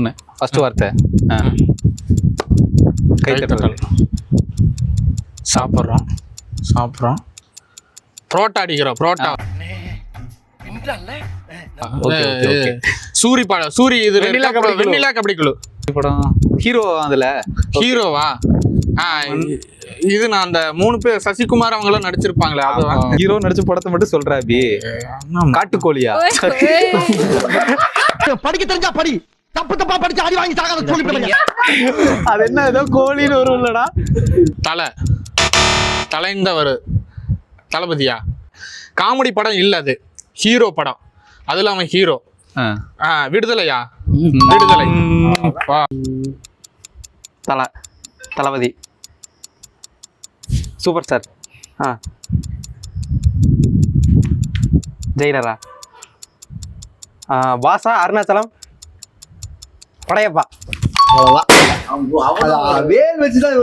ஒன்று ஃபர்ஸ்ட் வார்த்தை. கைத்தட்டல். சாப்பிட்றோம். புரோட்டா அடிக்கிறோம். புரோட்டா. சூரி படம். சூரி இது வெண்ணிலா கபடி குழு படம். ஹீரோ அதுல ஹீரோவா? இது நான் அந்த 3 பேர் சசிகுமார் அவங்க எல்லாம் நடிச்சிருப்பாங்களே அதுதான். ஹீரோ நடிச்ச படத்தை மட்டும் சொல்ற அபி. காட்டுக்கோழியா? படிக்க தெரிஞ்சா படி, தப்பு தப்பா படிச்சு அடி வாங்கி சாகாத சொல்லி. அது என்ன ஏதோ கோழின்னு வரும் இல்லடா. தலைந்த ஒரு தளபதியா? காமெடி படம் இல்ல, அது ஹீரோ படம். அதுல அவன் ஹீரோ. விடுதலையா? விடுதலை. தளபதி சூப்பர் ஸ்டார். ஜெயிலரா? பாசா? அருணாச்சலம்? படையப்பா? வேல் வச்சுதான்